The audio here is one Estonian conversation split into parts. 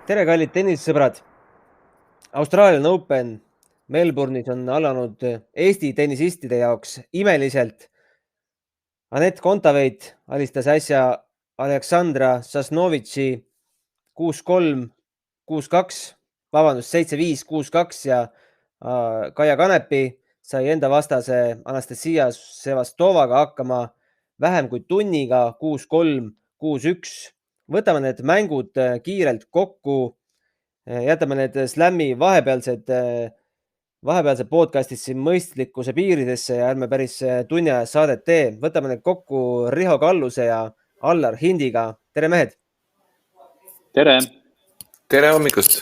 tere, kallid tennisesõbrad! Australian Open Melbourne'is on alanud Eesti tennisistide jaoks imeliselt. Anett Kontaveit alistas äsja Aleksandra Sasnovitši 6-3, 6-2, vabandust, 7-5, 6-2 ja Kaia Kanepi sai enda vastase Anastasia Sevastovaga hakkama vähem kui tunniga 6-3, 6-1. Võtame need mängud kiirelt kokku. Jätame need Slami vahepealsed podcastid siin mõistlikkuse piiridesse ja ärme päris tunni ajas saadet tee. Võtame need kokku Riho Kalluse ja Allar Hindiga. Tere mehed! Tere! Tere hommikust!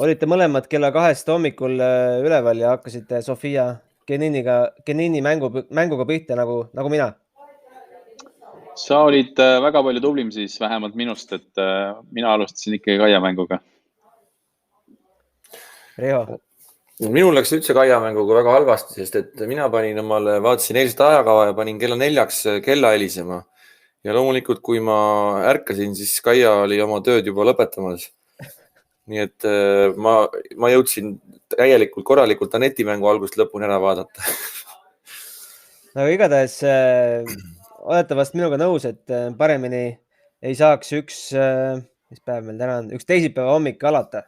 Olite mõlemad kella 2 hommikul üleval ja hakkasite Sofia Kenini mänguga pihta nagu mina. Sa olid väga palju tublim siis vähemalt minust, et mina alustasin ikkagi Kaia mänguga. Riho? Minul läks üldse Kaia mänguga väga halvasti, sest et mina vaatasin eilset ajakava ja panin kella 4 kella helisema. Ja loomulikult, kui ma ärkasin, siis Kaia oli oma tööd juba lõpetamas. Nii et ma jõudsin täielikult korralikult Aneti mängu algust lõpuni ära vaadata. No igatahes olete vast minuga nõus, et paremini ei saaks mis päev meil täna on, üks teisipäeva hommik alata.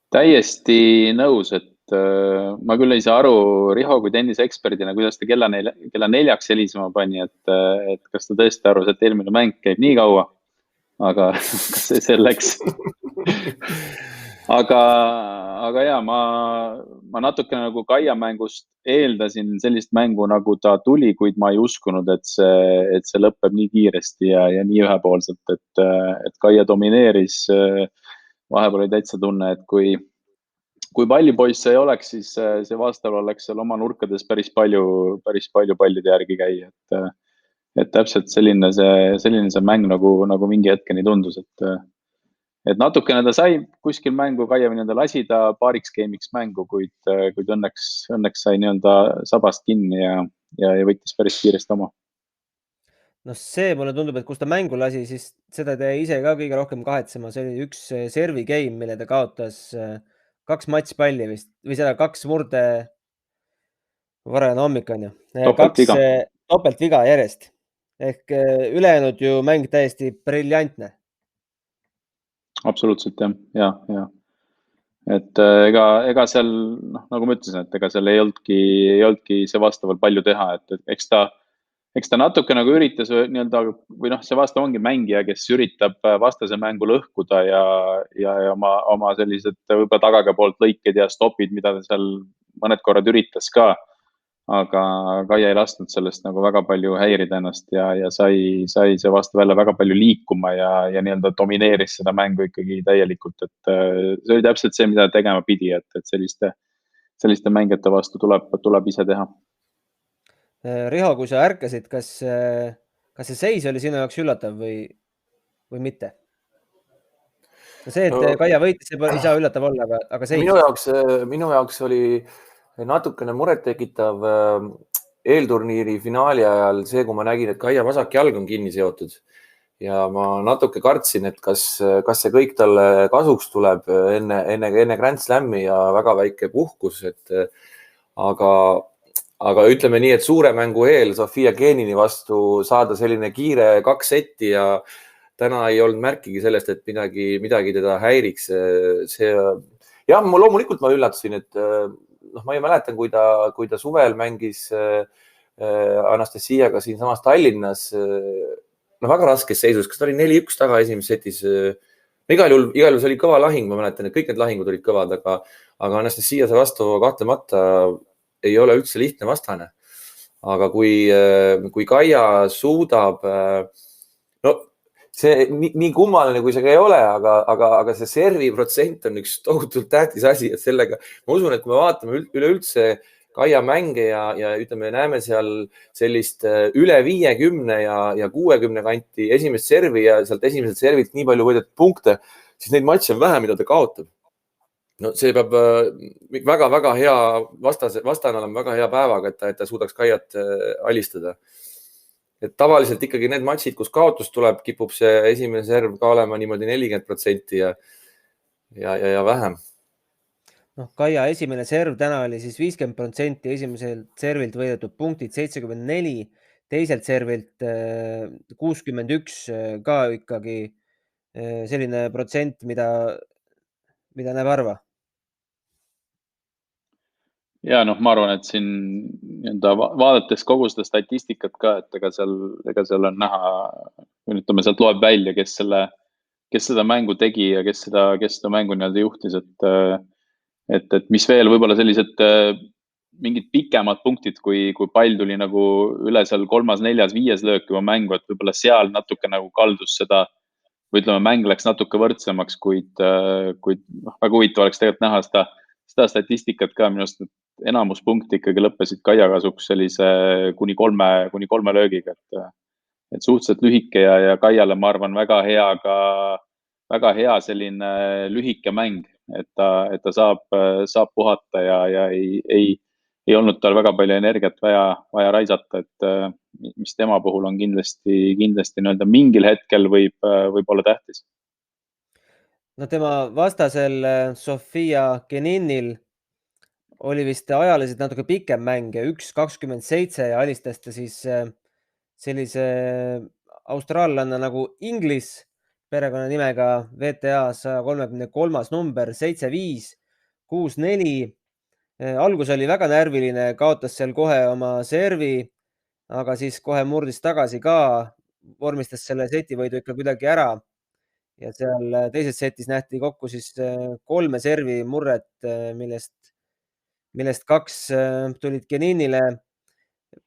Täiesti nõus, et ma küll ei saa aru Riho kui tenniseksperdina, kuidas ta kella 4 helisema pani, et kas ta tõesti arvas, et eelmine mäng käib nii kaua, aga kas see selleks. Aga ja, ma natuke nagu Kaia mängust eeldasin sellist mängu, nagu ta tuli, kuid ma ei uskunud, et see lõpeb nii kiiresti ja nii ühepoolselt, et Kaia domineeris. Vahepeal oli täitsa tunne, et kui pallipoisse ei oleks, siis see vastav oleks seal oma nurkades päris palju pallide järgi käia. Et täpselt selline see mäng nagu mingi hetkeni tundus, et natukene ta sai kuskil mängu, Kaia nii-öelda lasi ta paariks game'iks mängu, kuid õnneks sai nii-öelda sabast kinni ja võttis päris kiiresti oma. No see mulle tundub, et kus ta mängu lasi, siis seda te ise ka kõige rohkem kahetsema. See oli üks servi game, mille ta kaotas 2 matšpalli vist, või seda 2 murde varajane hommik on ju. Topeltviga järjest. Ehk ülejäänud ju mäng täiesti briljantne. Absoluutselt jah. Et ega seal, nagu ma ütlesin, et ega seal ei olnudki see vastavalt palju teha, et eks ta natuke nagu üritas nii-öelda, või see vastav ongi mängija, kes üritab vastase mängu lõhkuda ja oma sellised võib-olla tagaga poolt lõiked ja stopid, mida ta seal mõned korrad üritas ka. Aga Kaia ei lasknud sellest nagu väga palju häirida ennast ja sai see vastu välja väga palju liikuma ja nii-öelda domineeris seda mängu ikkagi täielikult, et see oli täpselt see, mida tegema pidi, et selliste mängijate vastu tuleb ise teha. Riho, kui sa ärkasid, kas see seis oli sinu jaoks üllatav või mitte? See, et Kaia võitis, ei saa üllatav olla, aga seis? Minu jaoks oli natukene murettekitav eelturniiri finaali ajal see, kui ma nägin, et Kaia vasak jalg on kinni seotud ja ma natuke kartsin, et kas see kõik talle kasuks tuleb enne Grand Slami ja väga väike puhkus, aga ütleme nii, et suure mängu eel Sofia Kenini vastu saada selline kiire 2 setti ja täna ei olnud märkigi sellest, et midagi teda häiriks. Ja loomulikult ma üllatasin, et ma ei mäletan, kui ta suvel mängis Anastasiaga siin samas Tallinnas väga raskes seisus, kas ta oli 4-1 taga esimeses setis. Igal juhul see oli kõva lahing, ma mäletan, et kõik need lahingud olid kõvad, aga Anastasia see vastu kahtlemata ei ole üldse lihtne vastane. Aga kui Kaia suudab, see nii kummaline, kui see ka ei ole, aga see servi protsent on üks tohutult tähtis asi, et sellega ma usun, et kui me vaatame üleüldse Kaia mänge ja ütleme, näeme seal sellist üle 50 ja 60 kanti esimest servi ja sealt esimeselt servilt nii palju võidetud punkte, siis neid matše on vähe, mida ta kaotab. No see peab väga hea vastane olema väga hea päevaga, et ta suudaks Kaiat alistada. et tavaliselt ikkagi need matšid, kus kaotus tuleb, kipub see esimene serv ka olema niimoodi 40% ja vähem. Kaia esimene serv täna oli siis 50%, esimeselt servilt võidetud punktid 74, teiselt servilt 61, ka ikkagi selline protsent, mida näeb harva. Ja ma arvan, et siin vaadates kogu seda statistikat ka, et ega seal on näha, ütleme, sealt loeb välja, kes seda mängu tegi ja kes seda mängu juhtis, et mis veel võib-olla sellised mingid pikemad punktid, kui pall tuli nagu üle seal 3., 4., 5. löök juba mängu, et võib-olla seal natuke nagu kaldus seda, või ütleme, mäng läks natuke võrdsemaks, kuid väga huvitav oleks tegelikult näha seda statistikat ka, minu arust enamus punkti ikkagi lõppesid Kaia kasuks sellise kuni kolme löögiga, et suhteliselt lühike ja Kaiale, ma arvan, väga hea selline lühike mäng, et ta saab puhata ja ei olnud tal väga palju energiat vaja raisata, et mis tema puhul on kindlasti mingil hetkel võib olla tähtis. Tema vastasel Sofia Keninil oli vist ajaliselt natuke pikem mäng, 1.27 ja alistas ta siis sellise austraallanna nagu Inglis perekonnanimega VTA 133. number 7-5, 6-4. Algus oli väga närviline, kaotas seal kohe oma servi, aga siis kohe murdis tagasi ka, vormistas selle setivõidu ikka kuidagi ära. Ja seal teises setis nähti kokku siis 3 servi murret, millest 2 tulid Keninile.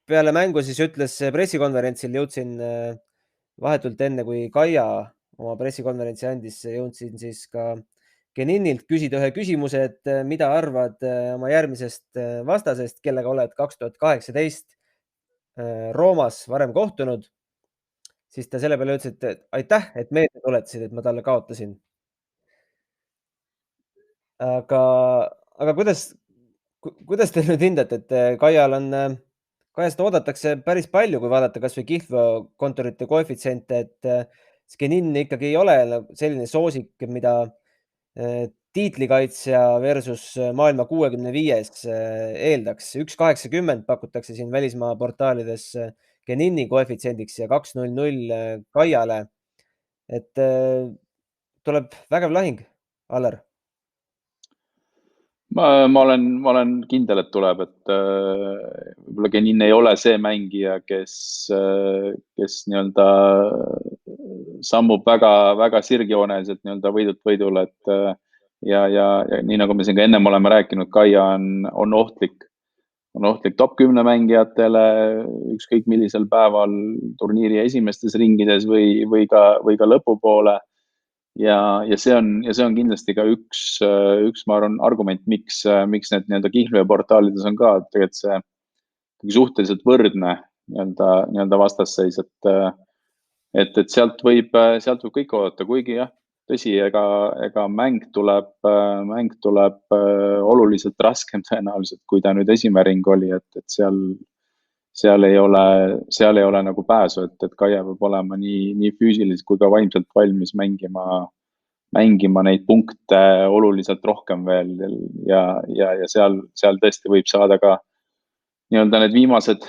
Peale mängu siis ütles pressikonverentsil, jõudsin vahetult enne, kui Kaia oma pressikonverentsi andis, jõudsin siis ka Keninilt küsida ühe küsimuse, et mida arvad oma järgmisest vastasest, kellega oled 2018 Roomas varem kohtunud. Siis ta selle peale ütles, et aitäh, et meelde tuletasid, et ma talle kaotasin. Aga kuidas te nüüd hindate, et Kaiast oodatakse päris palju, kui vaadata kas või kihlveokontorite koefitsiente, et Kenin ikkagi ei ole selline soosik, mida tiitlikaitsja versus maailma 65 eeldaks. 1.80 pakutakse siin välismaa portaalides Kenini koefitsiendiks ja 2.00 Kaiale. Et tuleb vägev lahing, Aller. Ma olen kindel, et tuleb, et võib-olla Kenin ei ole see mängija, kes sammub väga sirgjooneliselt võidult võidule, et ja nii nagu me siin ka ennem oleme rääkinud, Kaia on ohtlik top 10 mängijatele ükskõik millisel päeval turniiri esimestes ringides või ka lõpupoole. Ja see on kindlasti ka üks, ma arvan, argument, miks need kihlveoportaalides on ka tegelikult see suhteliselt võrdne vastasseis, et sealt võib kõik oodata, kuigi jah, tõsi, ega mäng tuleb oluliselt raskem tõenäoliselt, kui ta nüüd esimene ring oli, et seal ei ole nagu pääsu, et Kaia peab olema nii füüsiliselt kui ka vaimselt valmis mängima neid punkte oluliselt rohkem veel ja seal tõesti võib saada ka need viimased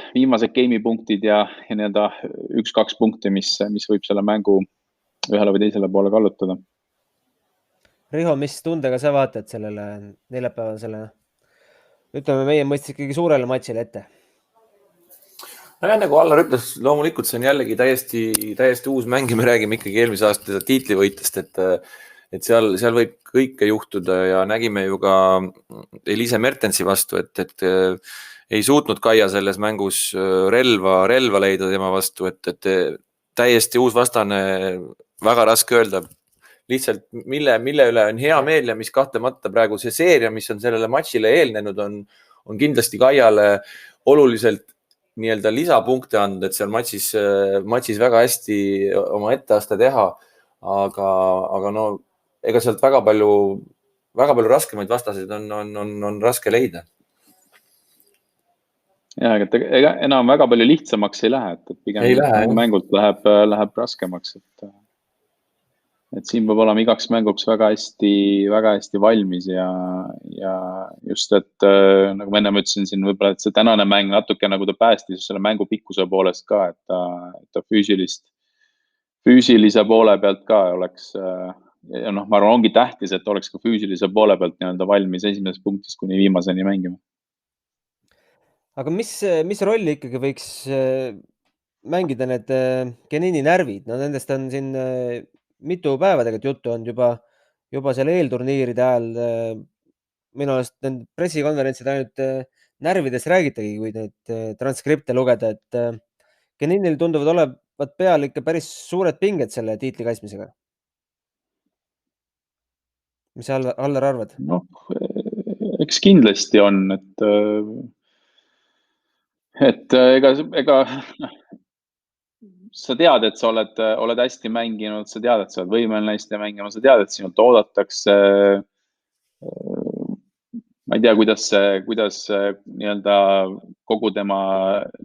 game'i punktid ja 1-2 punkti, mis võib selle mängu ühele või teisele poole kallutada. Riho, mis tundega sa vaatad sellele neljapäevasele, ütleme meie mõistes ikkagi suurele matšile ette? Ja, nagu Allar ütles, loomulikult see on jällegi täiesti uus mäng ja me räägime ikkagi eelmise aasta tiitlivõitest, et seal võib kõike juhtuda ja nägime ju ka Elise Mertensi vastu, et ei suutnud Kaia selles mängus relva leida tema vastu, et täiesti uus vastane, väga raske öelda, lihtsalt mille üle on hea meel ja mis kahtlemata praegu see seeria, mis on sellele matšile eelnenud, on kindlasti Kaiale oluliselt lisapunkte andnud, et seal matšis väga hästi oma etteaste teha, aga no ega sealt väga palju raskemaid vastaseid on raske leida. Ja, ega enam väga palju lihtsamaks ei lähe, et pigem Ei lähe, jah. mängult läheb raskemaks, et siin peab olema igaks mänguks väga hästi valmis ja just, et nagu ma ennem ütlesin siin võib-olla, et see tänane mäng natuke nagu ta päästis selle mängu pikkuse poolest ka, et ta füüsilise poole pealt ka oleks ja noh, ma arvan, ongi tähtis, et oleks ka füüsilise poole pealt nii-öelda valmis esimesest punktist kuni viimaseni mängima. Aga mis rolli ikkagi võiks mängida need Genini närvid? No nendest on siin mitu päeva tegelikult juttu olnud juba selle eelturniiride ajal. Minu arust need pressikonverentsid ainult närvidest räägitagi, kui neid transkripte lugeda, et Geninil tunduvad olevat peal ikka päris suured pinged selle tiitli kaitsmisega. Mis sa, Allar, arvad? Noh, eks kindlasti on, et ega sa tead, et sa oled hästi mänginud, sa tead, et sa oled võimeline hästi mängima, sa tead, et sinult oodatakse. Ma ei tea, kuidas nii-öelda kogu tema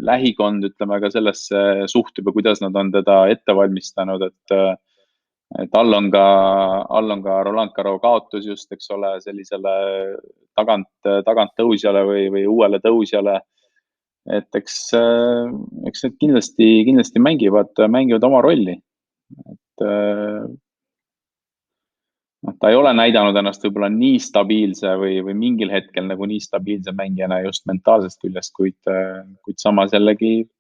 lähikond, ütleme, ka sellesse suhtub ja kuidas nad on teda ette valmistanud, et all on ka Roland Garros kaotus just, eks ole, sellisele tagant tõusjale või uuele tõusjale. Et eks need kindlasti mängivad oma rolli. Ta ei ole näidanud ennast võib-olla nii stabiilse või mingil hetkel nagu nii stabiilse mängijana just mentaalsest küljest, kuid samas jällegi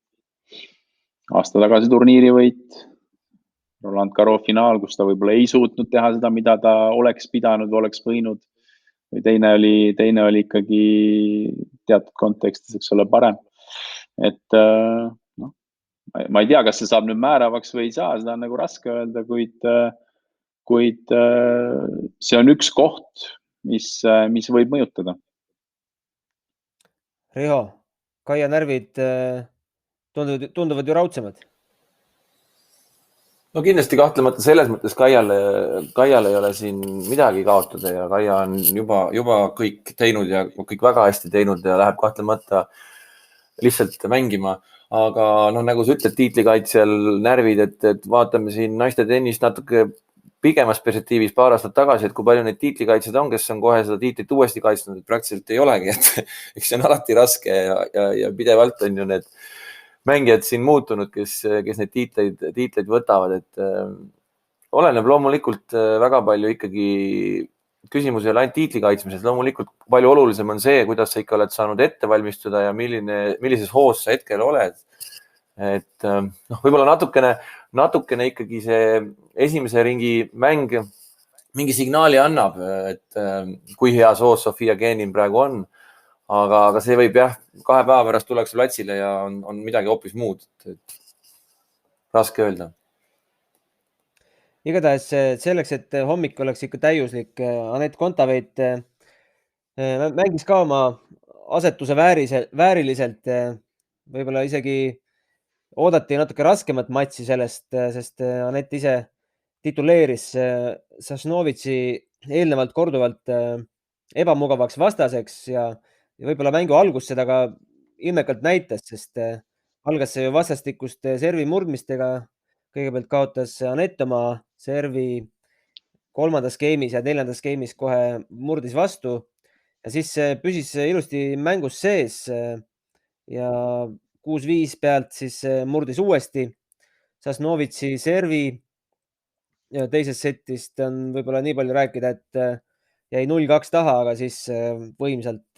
aasta tagasi turniiri võit, Roland Garros finaal, kus ta võib-olla ei suutnud teha seda, mida ta oleks pidanud või oleks võinud. Või teine oli ikkagi teatud kontekstis, eks ole, parem. Et no, ma ei tea, kas see saab nüüd määravaks või ei saa, seda on nagu raske öelda, kuid see on üks koht, mis võib mõjutada. Riho, Kaia närvid tunduvad ju raudsemad. No kindlasti kahtlemata selles mõttes Kaial ei ole siin midagi kaotada ja Kaia on juba kõik teinud ja kõik väga hästi teinud ja läheb kahtlemata lihtsalt mängima. Aga no nagu sa ütled, tiitlikaitsjal närvid, et vaatame siin naiste tennist natuke pikemas perspektiivis paar aastat tagasi, et kui palju neid tiitlikaitsjad on, kes on kohe seda tiitlit uuesti kaitsnud, et praktiliselt ei olegi, et eks see on alati raske ja pidevalt on ju need mängijad siin muutunud, kes neid tiitleid võtavad, et oleneb loomulikult väga palju ikkagi küsimus ei ole ainult tiitli kaitsmises, loomulikult palju olulisem on see, kuidas sa ikka oled saanud ette valmistuda ja millises hoos sa hetkel oled. Et noh, võib-olla natukene ikkagi see esimese ringi mäng mingi signaali annab, et kui heas hoos Sofia Kenin praegu on. Aga see võib 2 päeva pärast tullakse platsile ja on midagi hoopis muud. Et raske öelda. Igatahes selleks, et hommik oleks ikka täiuslik, Anett Kontaveit mängis ka oma asetuse vääriliselt. Võib-olla isegi oodati natuke raskemat matši sellest, sest Anett ise tituleeris Sasnovitši eelnevalt korduvalt ebamugavaks vastaseks ja võib-olla mängu algus seda ka ilmekalt näitas, sest algas see ju vastastikust servi murdmistega. Kõigepealt kaotas Anett oma servi 3. skeemis ja 4. skeemis kohe murdis vastu ja siis püsis ilusti mängus sees ja 6-5 pealt siis murdis uuesti Sasnovitši servi ja teisest setist on võib-olla nii palju rääkida, et jäi 0-2 taha, aga siis võimsalt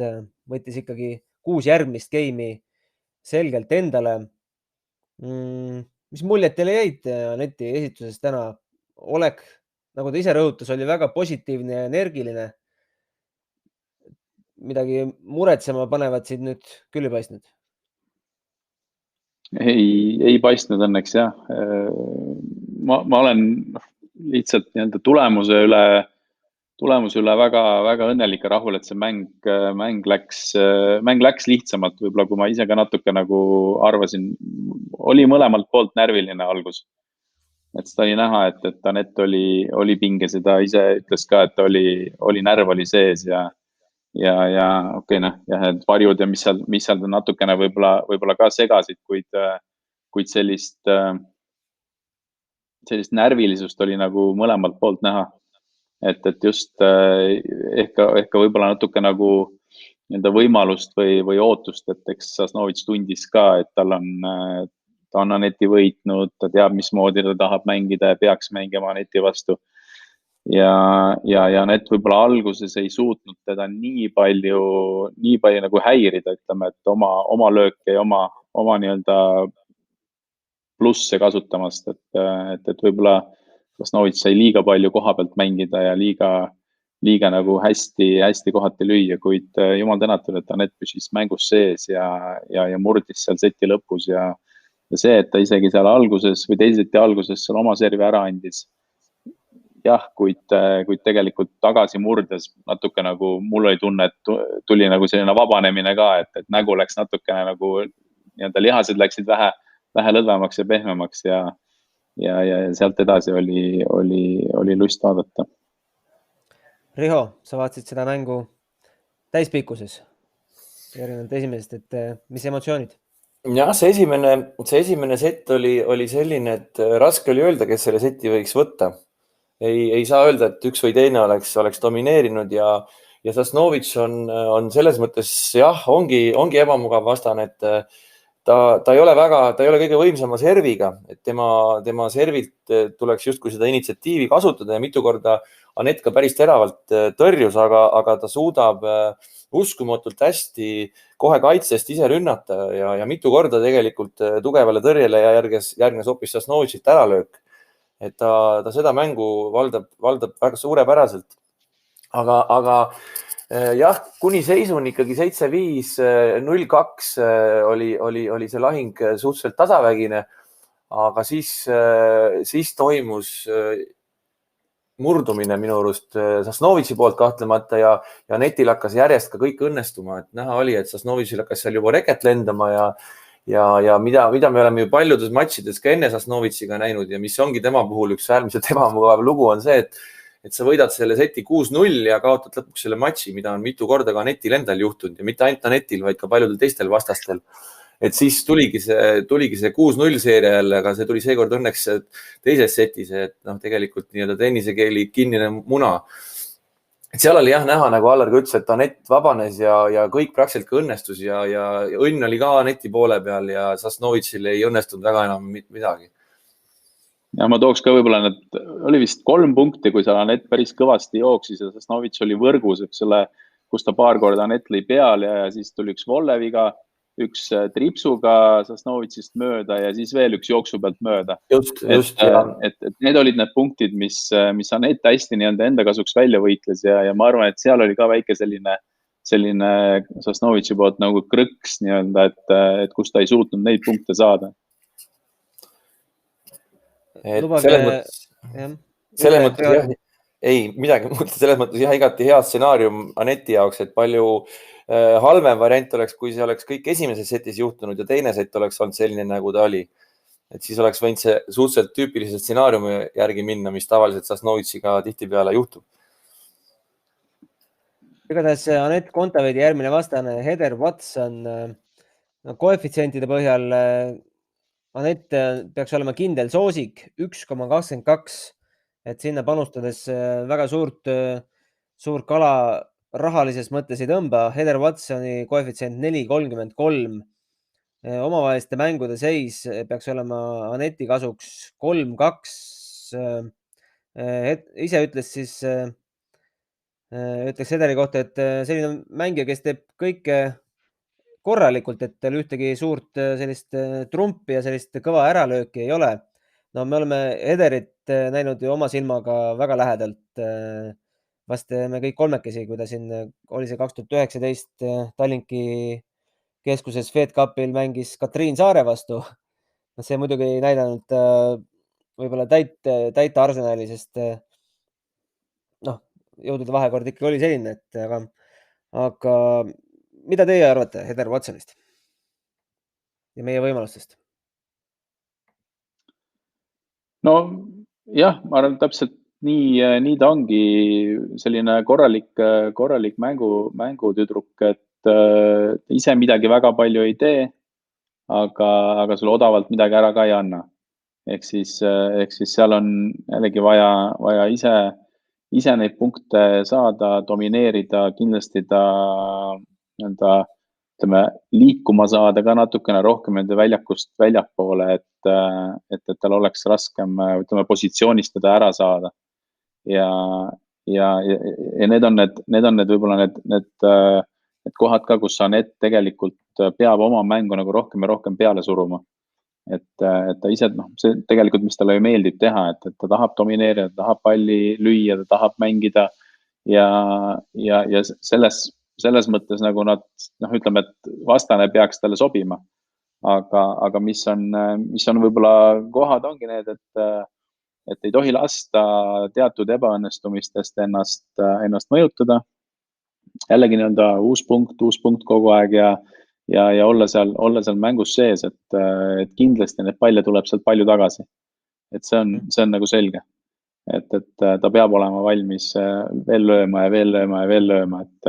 võttis ikkagi 6 järgmist geimi selgelt endale. Mis muljed teile jäid Anetti esituses täna? Olek, nagu ta ise rõhutas, oli väga positiivne ja energiline. Midagi muretsema panevad siin nüüd küll ei paistnud. Ei paistnud õnneks jah. Ma olen lihtsalt nii-öelda tulemuse üle väga õnnelik ja rahul, et see mäng läks lihtsamalt, võib-olla kui ma ise ka natuke nagu arvasin, oli mõlemalt poolt närviline algus. Et seda oli näha, et Anett oli pinges ja ta ise ütles ka, et närv oli sees ja okei, jah, et varjud ja mis seal natukene võib-olla ka segasid, kuid sellist närvilisust oli nagu mõlemalt poolt näha. Et just ehk võib-olla natuke nagu nii-öelda võimalust või ootust, et eks Sasnovitš tundis ka, et ta on Aneti võitnud, ta teab, mismoodi ta tahab mängida ja peaks mängima Aneti vastu. Ja Anett võib-olla alguses ei suutnud teda nii palju nagu häirida, ütleme, et oma lööke ja oma nii-öelda plusse kasutamast, et võib-olla Sasnovitš sai liiga palju koha pealt mängida ja liiga nagu hästi kohati lüüa, kuid jumal tänatud, et Anett püsis mängus sees ja murdis seal seti lõpus ja see, et ta isegi seal alguses või teise seti alguses seal oma servi ära andis. Jah, kuid tegelikult tagasi murdes natuke nagu mul oli tunne, et tuli nagu selline vabanemine ka, et nägu läks natukene nagu nii-öelda lihased läksid vähe lõdvemaks ja pehmemaks ja sealt edasi oli lust vaadata. Riho, sa vaatasid seda mängu täispikkuses, erinevalt esimesest, et mis emotsioonid? Jah, see esimene sett oli selline, et raske oli öelda, kes selle seti võiks võtta. Ei saa öelda, et üks või teine oleks domineerinud ja Sasnovitš on selles mõttes, jah, ongi ebamugav vastane, et ta ei ole kõige võimsama serviga, et tema servilt tuleks justkui seda initsiatiivi kasutada ja mitu korda Anett ka päris teravalt tõrjus, aga ta suudab uskumatult hästi kohe kaitsest ise rünnata ja mitu korda tegelikult tugevale tõrjele järgnes hoopis Sasnovitšilt äralöök. Et ta seda mängu valdab väga suurepäraselt. Aga jah, kuni seisuni ikkagi 7-5, 0-2 oli see lahing suhteliselt tasavägine, aga siis toimus murdumine minu arust Sasnovitši poolt kahtlemata ja Anetil hakkas järjest ka kõik õnnestuma, et näha oli, et Sasnovitšil hakkas seal juba reket lendama ja mida me oleme ju paljudes matšides ka enne Sasnovitšiga näinud ja mis ongi tema puhul üks äärmiselt ebamugav lugu on see, et sa võidad selle seti 6-0 ja kaotad lõpuks selle matši, mida on mitu korda ka Anetil endal juhtunud ja mitte ainult Anetil, vaid ka paljudel teistel vastastel. Et siis tuligi see 6-0 seeria jälle, aga see tuli seekord õnneks teises setis, et tegelikult nii-öelda tennisekeeli kinnine muna. Et seal oli jah näha, nagu Allar ka ütles, et Anett vabanes ja kõik praktiliselt ka õnnestus ja õnn oli ka Aneti poole peal ja Sasnovitšil ei õnnestunud väga enam midagi. Ja ma tooks ka võib-olla, et oli vist 3 punkti, kui seal Anett päris kõvasti jooksis ja Sasnovitš oli võrgus, kus ta paar korda Anett lõi peal ja siis tuli üks volleviga, üks tripsuga Sasnovitšist mööda ja siis veel üks jooksu pealt mööda. Just. Et need olid need punktid, mis Anett hästi nii-öelda enda kasuks välja võitles ja ma arvan, et seal oli ka väike selline Sasnovitši poolt nagu krõks nii-öelda, et kus ta ei suutnud neid punkte saada. Selles mõttes jah, ei midagi muud, selles mõttes jah, igati hea stsenaarium Aneti jaoks, et palju halvem variant oleks, kui see oleks kõik esimeses setis juhtunud ja teine set oleks olnud selline, nagu ta oli. Et siis oleks võinud see suhteliselt tüüpilise stsenaariumi järgi minna, mis tavaliselt Sasnovitšiga tihtipeale juhtub. Igatahes Anett Kontaveidi järgmine vastane Heather Watson koefitsientide põhjal Anett peaks olema kindel soosik 1,22, et sinna panustades väga suurt kala rahalises mõttes ei tõmba. Heather Watsoni koefitsient 4,33. Omavaheliste mängude seis peaks olema Aneti kasuks 3-2. Ise ütles siis, ütleks Heatheri kohta, et selline mängija, kes teeb kõike korralikult, et tal ühtegi suurt sellist trumpi ja sellist kõva äralööki ei ole. No me oleme Heatherit näinud ju oma silmaga väga lähedalt. Vast me kõik kolmekesi, kui ta siin oli see 2019 Tallinki keskuses Fed Cupil mängis Katriin Saare vastu. See muidugi ei näidanud võib-olla täita Arsenali, sest jõudude vahekord ikka oli selline, aga mida teie arvate Heather Watsonist ja meie võimalustest? No jah, ma arvan täpselt nii ta ongi selline korralik mängutüdruk, et ise midagi väga palju ei tee, aga sulle odavalt midagi ära ka ei anna. Ehk siis seal on jällegi vaja ise neid punkte saada, domineerida, kindlasti ta nii-öelda, ütleme, liikuma saada ka natukene rohkem nende väljakust väljapoole, et tal oleks raskem, ütleme, positsioonist teda ära saada. Ja need on võib-olla need kohad ka, kus Anett tegelikult peab oma mängu nagu rohkem ja rohkem peale suruma. Et ta ise, see tegelikult, mis talle meeldib teha, et ta tahab domineerida, ta tahab palli lüüa, ta tahab mängida ja selles mõttes nagu nad, ütleme, et vastane peaks talle sobima. Aga mis on võib-olla kohad ongi need, et ei tohi lasta teatud ebaõnnestumistest ennast mõjutada. Jällegi nii-öelda uus punkt kogu aeg ja olla seal mängus sees, et kindlasti neid palle tuleb sealt palju tagasi. Et see on nagu selge. Et ta peab olema valmis veel lööma ja veel lööma ja veel lööma, et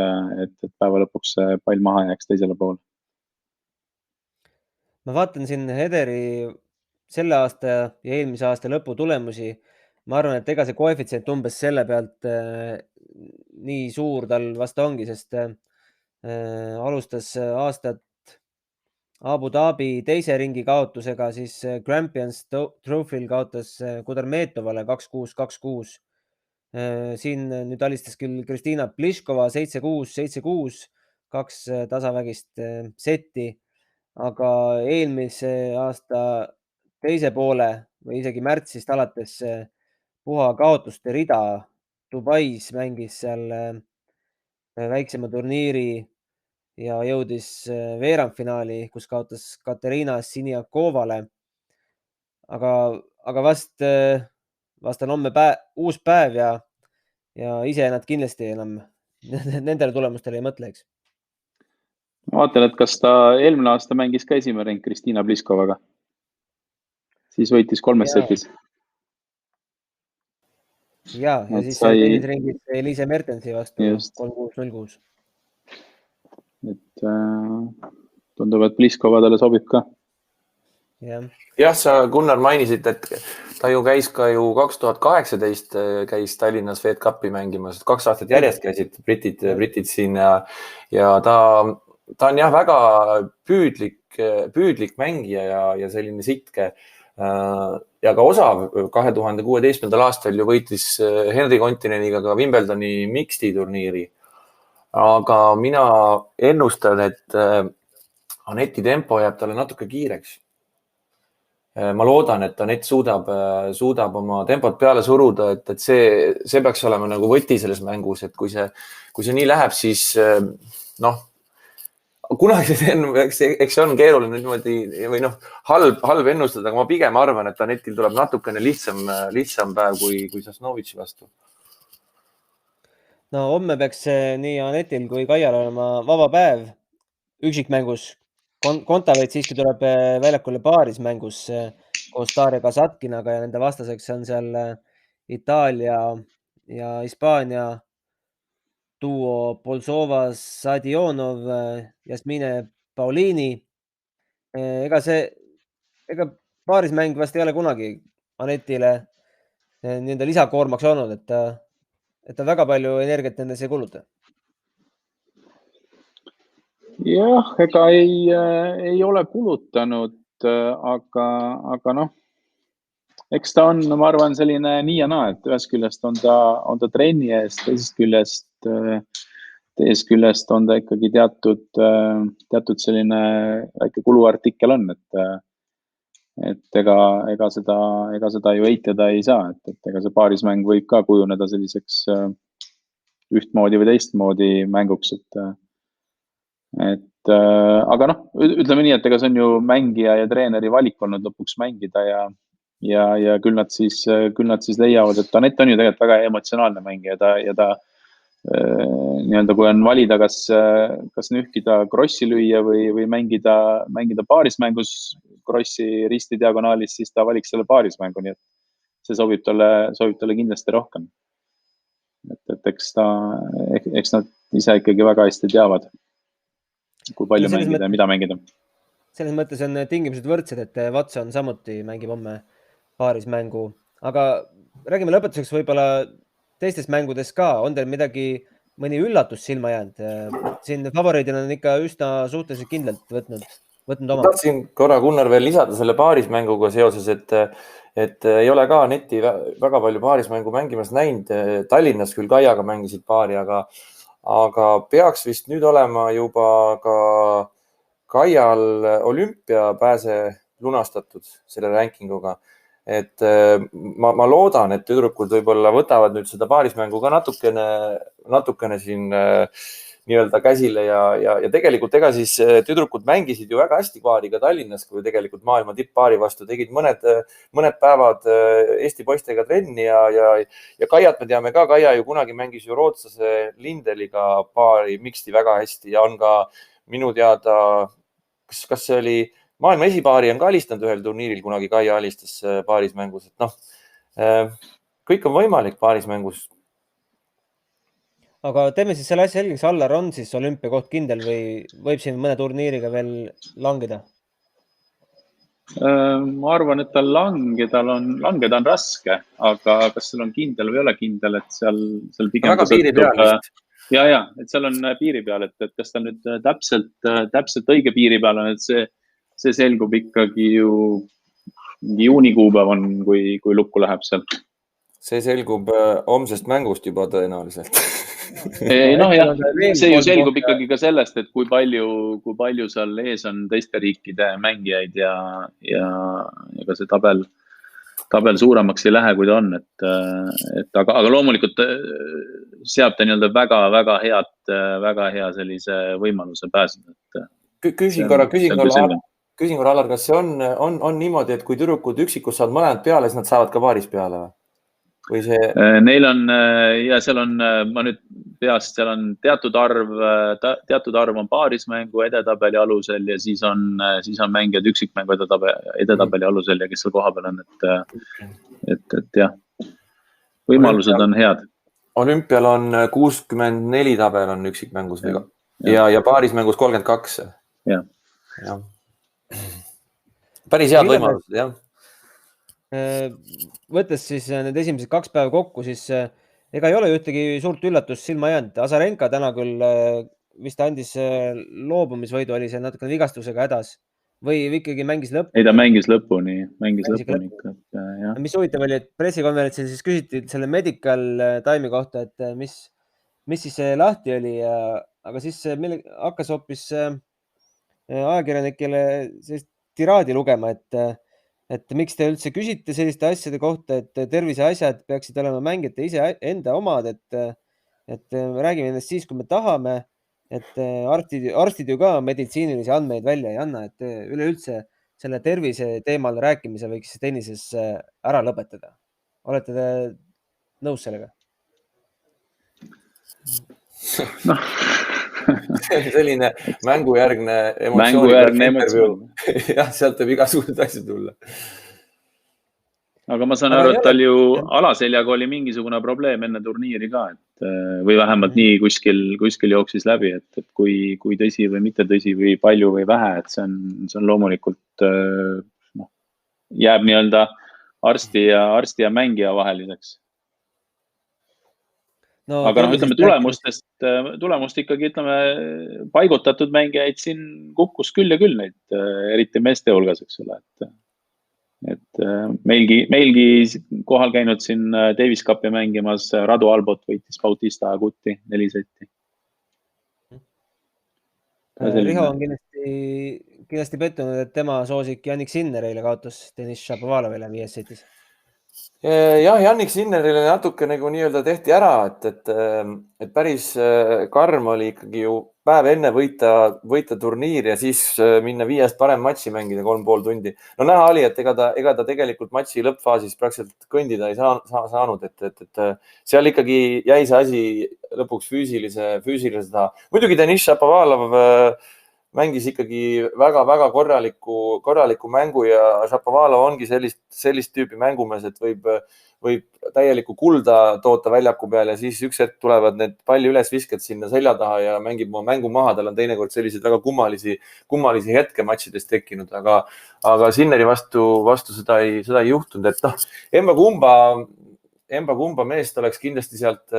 päeva lõpuks see pall maha jääks teisele poole. Ma vaatan siin Hederi selle aasta ja eelmise aasta lõpu tulemusi. Ma arvan, et ega see koefitsient umbes selle pealt nii suur tal vast ongi, sest alustas aastat Abu Dhabi teise ringi kaotusega, siis Grampians Trophy'l kaotas Kudermetovale 2-6, 2-6. Siin nüüd alistas küll Kristina Pliškova 7-6, 7-6, 2 tasavägist setti, aga eelmise aasta teise poole või isegi märtsist alates puha kaotuste rida. Dubais mängis seal väiksema turniiri ja jõudis veerandfinaali, kus kaotas Katerina Siniakovale. Aga vast on homme uus päev ja ise nad kindlasti enam nendele tulemustele ei mõtle, eks. Ma vaatan, et kas ta eelmine aasta mängis ka esimene ring Kristina Pliškovaga. Siis võitis 3 setis. Ja siis teises ringis Elise Mertensi vastu 3-6, 0-6. Et tundub, et Pliškova talle sobib ka. Jah, sa Gunnar mainisid, et ta ju käis ka 2018 käis Tallinnas Fed Cupi mängimas, 2 aastat järjest käisid britid siin ja ta on jah väga püüdlik mängija ja selline sitke ja ka osav. 2016. aastal ju võitis Henry Kontineniga ka Wimbledoni mixti turniiri. Aga mina ennustan, et Anetti tempo jääb talle natuke kiireks. Ma loodan, et Anett suudab oma tempot peale suruda, et see peaks olema nagu võti selles mängus, et kui see nii läheb, siis kunagi eks see on keeruline niimoodi või halb ennustada, aga ma pigem arvan, et Anettil tuleb natukene lihtsam päev kui Sasnovitši vastu. No homme peaks nii Anettil kui Kaial olema vaba päev üksikmängus. Kontaveit siiski tuleb väljakule paaris mängus koos Darja Kasatkinaga ja nende vastaseks on seal Itaalia ja Hispaania duo Polsova Sadionov, Jasmine Paulini. Ega paarismäng vast ei ole kunagi Anettile nende lisakoormaks olnud, et ta väga palju energiat nendes ei kuluta. Jah, ega ei ole kulutanud, aga eks ta on, ma arvan, selline nii ja naa, et ühest küljest on ta trenni eest, teisest küljest on ta ikkagi teatud selline väike kuluartikkel on, et ega seda ju eitada ei saa, et ega see paarismäng võib ka kujuneda selliseks ühtmoodi või teistmoodi mänguks, aga ütleme nii, et ega see on ju mängija ja treeneri valik olnud lõpuks mängida ja küll nad siis leiavad, et Anett on ju tegelikult väga emotsionaalne mängija ja ta nii-öelda, kui on valida, kas nühkida krossi lüüa või mängida paarismängus krossi risti diagonaalis, siis ta valiks selle paarismängu, nii et see sobib talle kindlasti rohkem. Et eks nad ise ikkagi väga hästi teavad, kui palju mängida ja mida mängida. Selles mõttes on tingimused võrdsed, et Watson samuti mängib homme paarismängu, aga räägime lõpetuseks võib-olla teistest mängudest ka. On teil mõni üllatus silma jäänud? Siin favoriidina on ikka üsna suhteliselt kindlalt võtnud oma. Tahtsin korra, Gunnar, veel lisada selle paarismänguga seoses, et ei ole ka netti väga palju paarismängu mängimas näinud. Tallinnas küll Kaiaga mängisid paari, aga peaks vist nüüd olema juba ka Kaial olümpiapääse lunastatud selle rankinguga. Et ma loodan, et tüdrukud võib-olla võtavad nüüd seda paarismängu ka natukene siin nii-öelda käsile ja tegelikult ega siis tüdrukud mängisid ju väga hästi paariga Tallinnas, kui tegelikult maailma tipppaari vastu tegid mõned päevad Eesti poistega trenni ja Kaiat me teame ka. Kaia ju kunagi mängis ju rootslase Lindeliga paari miksti väga hästi ja on ka minu teada, kas see oli maailma esipaari on ka alistanud ühel turniiril, kunagi Kaia alistas paarismängus. Et kõik on võimalik paarismängus. Aga teeme siis selle asja selgeks. Allar on siis olümpiakoht kindel või võib siin mõne turniiriga veel langeda? Ma arvan, et tal langeda on raske, aga kas seal on kindel või ei ole kindel, et seal pigem väga piiri peal vist. Ja, et seal on piiri peal, et kas ta nüüd täpselt õige piiri peal on, et see selgub ikkagi ju juunikuupäev on, kui lukku läheb seal. See selgub homsest mängust juba tõenäoliselt. See ju selgub ikkagi ka sellest, et kui palju seal ees on teiste riikide mängijaid ja ka see tabel suuremaks ei lähe, kui ta on. Aga loomulikult seab ta nii-öelda väga hea sellise võimaluse pääseda. Küsin korra, Allar, kas see on niimoodi, et kui tüdrukud üksikus saavad mõlemad peale, siis nad saavad ka paaris peale või? Neil on, ja seal on, ma nüüd peast, seal on teatud arv on paarismängu edetabeli alusel ja siis on mängijad üksikmängu edetabeli alusel ja kes seal kohapeal on, et jah, võimalused on head. Olümpial on 64 tabel on üksikmängus ja paarismängus 32. Ja. Päris head võimalused, jah. Võttes siis need esimesed 2 päeva kokku, siis ega ei ole ühtegi suurt üllatust silma jäänud. Azarenka täna küll vist andis loobumisvõidu, oli see natukene vigastusega hädas või ikkagi mängis lõpuni? Ei, ta mängis lõpuni ikka. Mis huvitav oli, et pressikonverentsil siis küsiti selle medical time'i kohta, et mis siis lahti oli, aga siis hakkas hoopis ajakirjanikele sellist tiraadi lugema, et miks te üldse küsite selliste asjade kohta, et terviseasjad peaksid olema mängijate ise enda omad, et räägime nendest siis, kui me tahame, et arstid ju ka meditsiinilisi andmeid välja ei anna, et üleüldse selle tervise teemal rääkimise võiks tennises ära lõpetada. Olete te nõus sellega? See on selline mängujärgne emotsioon. Jah, sealt võib igasugused asjad tulla. Aga ma saan aru, et tal ju alaseljaga oli mingisugune probleem enne turniiri ka, või vähemalt nii kuskil jooksis läbi, et kui tõsi või mitte tõsi või palju või vähe, et see on loomulikult jääb nii-öelda arsti ja mängija vaheliseks. Aga ütleme tulemust ikkagi, paigutatud mängijaid siin kukkus küll ja küll neid, eriti meeste hulgas, eks ole. Et meilgi kohal käinud siin Davis Cupi mängimas Radu Albot võitis Bautista Aguti 4 setti. Riho on kindlasti pettunud, et tema soosik Jannik Sinner eile kaotas Denis Shapovalovile 5 setis. Jah, Jannik Sinnerile natuke nagu nii-öelda tehti ära, et päris karm oli ikkagi ju päev enne võita turniir ja siis minna 5 parem matši mängida 3,5 tundi. No näha oli, et ega ta tegelikult matši lõppfaasis praktiliselt kõndida ei saanud, et seal ikkagi jäi see asi lõpuks füüsilise taha. Muidugi Denis Shapovalov mängis ikkagi väga-väga korraliku mängu ja Šapovalov ongi sellist tüüpi mängumees, et võib täielikku kulda toota väljaku peal ja siis üks hetk tulevad need palli ülesvisked sinna selja taha ja mängib oma mängu maha. Tal on teinekord selliseid väga kummalisi hetke matšides tekkinud, aga Sinneri vastu seda ei juhtunud, et emba-kumba meest oleks kindlasti sealt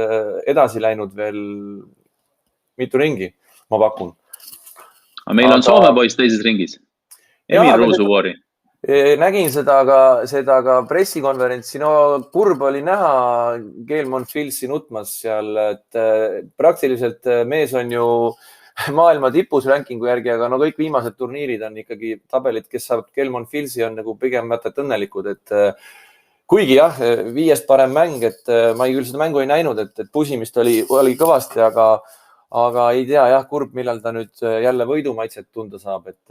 edasi läinud veel mitu ringi, ma pakun. Meil on Soome poiss teises ringis. Emil Ruusuvuori. Nägin seda ka pressikonverentsi. No kurb oli näha Gael Monfilsi nutmas seal, et praktiliselt mees on ju maailma tipus rankingu järgi, aga no kõik viimased turniirid on ikkagi tabelid, kes saab Gael Monfilsi on nagu pigem mõtet õnnelikud, et kuigi jah, 5. parem mäng, et ma küll seda mängu ei näinud, et pusimist oli kõvasti, aga ei tea jah, kurb, millal ta nüüd jälle võidumaitset tunda saab, et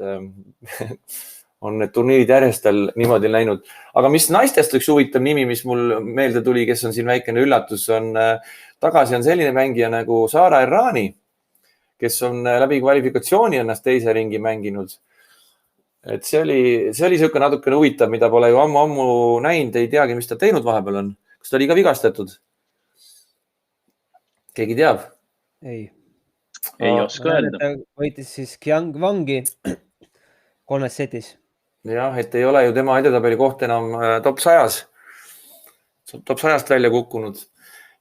on need turniirid järjest tal niimoodi läinud. Aga mis naistest üks huvitav nimi, mis mul meelde tuli, kes on siin väikene üllatus, tagasi on selline mängija nagu Sara Errani, kes on läbi kvalifikatsiooni ennast teise ringi mänginud. Et see oli siuke natukene huvitav, mida pole ju ammu näinud, ei teagi, mis ta teinud vahepeal on. Kas ta oli ka vigastatud? Keegi teab? Ei oska öelda. Võitis siis Qiang Wangi 3 setis. Jah, et ei ole ju tema edetabeli koht enam top 100. Top 100 välja kukkunud.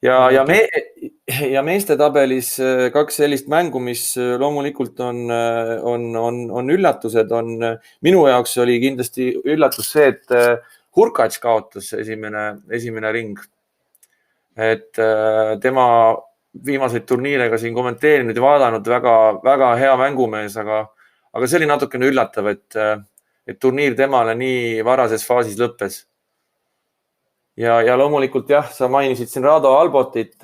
Ja meeste tabelis 2 sellist mängu, mis loomulikult on üllatused. Minu jaoks oli kindlasti üllatus see, et Hurkacz kaotas esimene ring. Et tema viimaseid turniire ka siin kommenteerinud ja vaadanud väga hea mängumees, aga see oli natukene üllatav, et turniir temale nii varases faasis lõppes. Ja loomulikult jah, sa mainisid siin Rado Albotit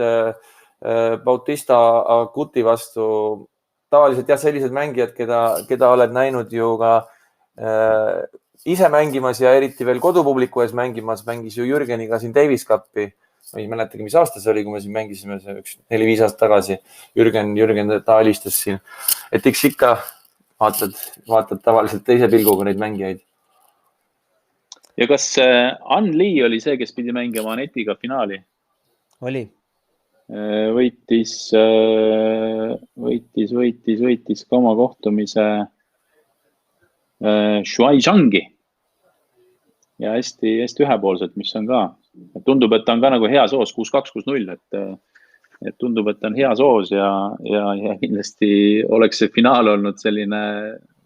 Bautista Aguti vastu. Tavaliselt jah, sellised mängijad, keda oled näinud ju ka ise mängimas ja eriti veel kodupubliku ees mängimas, mängis ju Jürgeniga siin Davis Cupi. Ma ei mäletagi, mis aasta see oli, kui me siin mängisime 4-5 aastat tagasi. Jürgen ta alistas siin. Et eks ikka vaatad tavaliselt teise pilguga neid mängijaid. Ja kas Ann Lee oli see, kes pidi mängima Anetiga finaali? Oli. Võitis ka oma kohtumise Shuai Zhangi. Ja hästi ühepoolselt, mis on ka. Tundub, et ta on ka nagu hea soos 6-2, 6-0, et tundub, et ta on hea soos ja kindlasti oleks see finaal olnud selline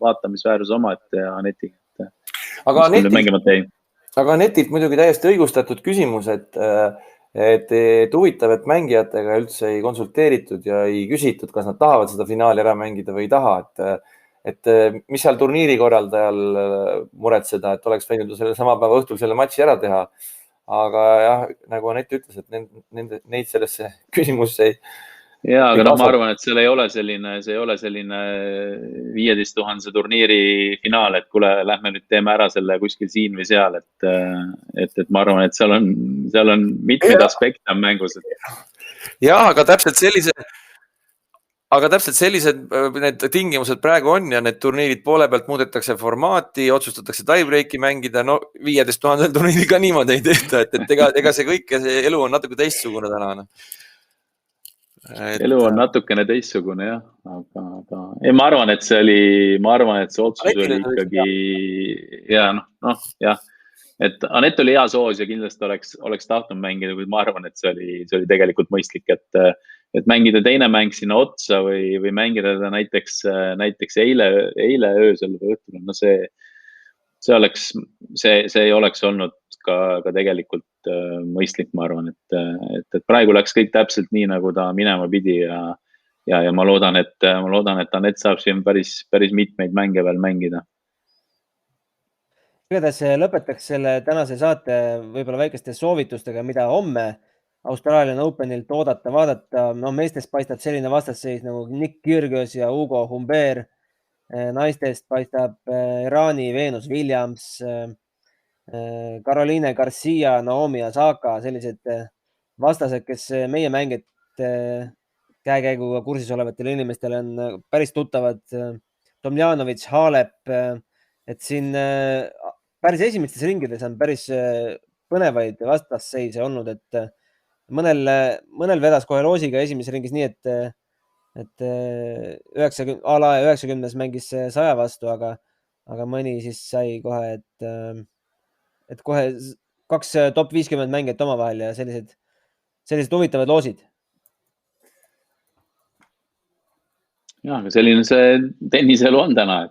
vaatamisväärus omaette Anetiga. Aga Anetilt muidugi täiesti õigustatud küsimus, et huvitav, et mängijatega üldse ei konsulteeritud ja ei küsitud, kas nad tahavad seda finaali ära mängida või ei taha. Et mis seal turniiri korraldajal muretseda, et oleks võinud selle sama päeva õhtul selle matši ära teha. Aga jah, nagu Anett ütles, et neid sellesse küsimusse ei... Ja, aga ma arvan, et see ei ole selline 15 000 turniiri finaal, et kuule, lähme nüüd teeme ära selle kuskil siin või seal, et ma arvan, et seal on mitmeid aspekte on mängus. Ja, aga täpselt sellised need tingimused praegu on ja need turniirid poole pealt muudetakse formaati, otsustatakse tiebreaki mängida. No 15 000 turniiri ka niimoodi ei tehta, et ega see elu on natuke teistsugune täna. Elu on natukene teistsugune, jah. Aga ma arvan, et see otsus oli ikkagi jah. Et Anett oli hea soos ja kindlasti oleks tahtnud mängida, kuid ma arvan, et see oli tegelikult mõistlik, et mängida teine mäng sinna otsa või mängida ta näiteks eile öösel või õhtul. No see ei oleks olnud ka tegelikult mõistlik, ma arvan, et praegu läks kõik täpselt nii, nagu ta minema pidi ja ma loodan, et Anett saab siin päris mitmeid mänge veel mängida. Igatahes lõpetaks selle tänase saate võib-olla väikeste soovitustega, mida homme Australian Openilt oodata, vaadata. No meestest paistab selline vastasseis nagu Nick Kyrgios ja Hugo Humbert. Naistest paistab Errani, Venus Williams, Caroline Garcia, Naomi Osaka, sellised vastased, kes meie mängijate käekäiguga kursis olevatele inimestele on päris tuttavad. Tomljanovic, Halep, et siin päris esimestes ringides on päris põnevaid vastasseise olnud, et mõnel vedas kohe loosiga esimeses ringis nii, et 90 mängis 100 vastu, aga mõni siis sai kohe, et kohe 2 top 50 mängijat omavahel ja sellised huvitavad loosid. Ja, aga selline see tenniselu on täna,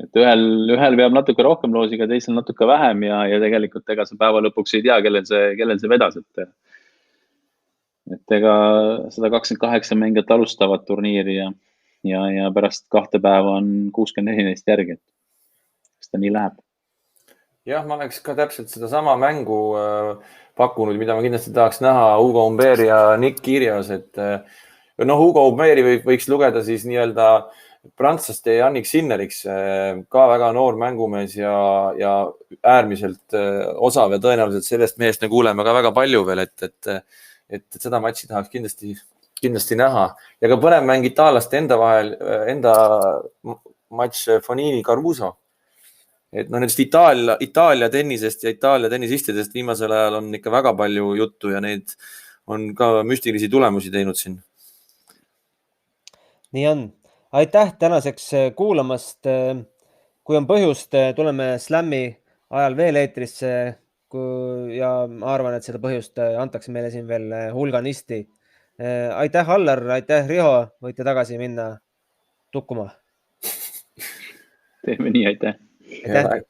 et ühel peab natuke rohkem loosiga, teisel natuke vähem ja tegelikult ega sa päeva lõpuks ei tea, kellel see vedas, et ega 128 mängijat alustavad turniiri ja pärast 2 päeva on 64 neist järgi, et kas ta nii läheb. Jah, ma oleks ka täpselt sedasama mängu pakkunud, mida ma kindlasti tahaks näha Hugo Humbert ja Nick Kyrgios, et Hugo Humberi võiks lugeda siis nii-öelda prantslaste Yannick Sinneriks, ka väga noor mängumees ja äärmiselt osav ja tõenäoliselt sellest mehest me kuuleme ka väga palju veel, et seda matši tahaks kindlasti näha. Ja ka põnev mäng itaallaste enda matš Fonini-Caruso. Et nendest Itaalia tennisest ja Itaalia tennisistidest viimasel ajal on ikka väga palju juttu ja neid on ka müstilisi tulemusi teinud siin. Nii on. Aitäh tänaseks kuulamast. Kui on põhjust, tuleme Slam'i ajal veel eetrisse ja ma arvan, et seda põhjust antakse meile siin veel hulganisti. Aitäh, Allar, aitäh, Riho. Võite tagasi minna tukkuma. Teeme nii, aitäh. Aitäh.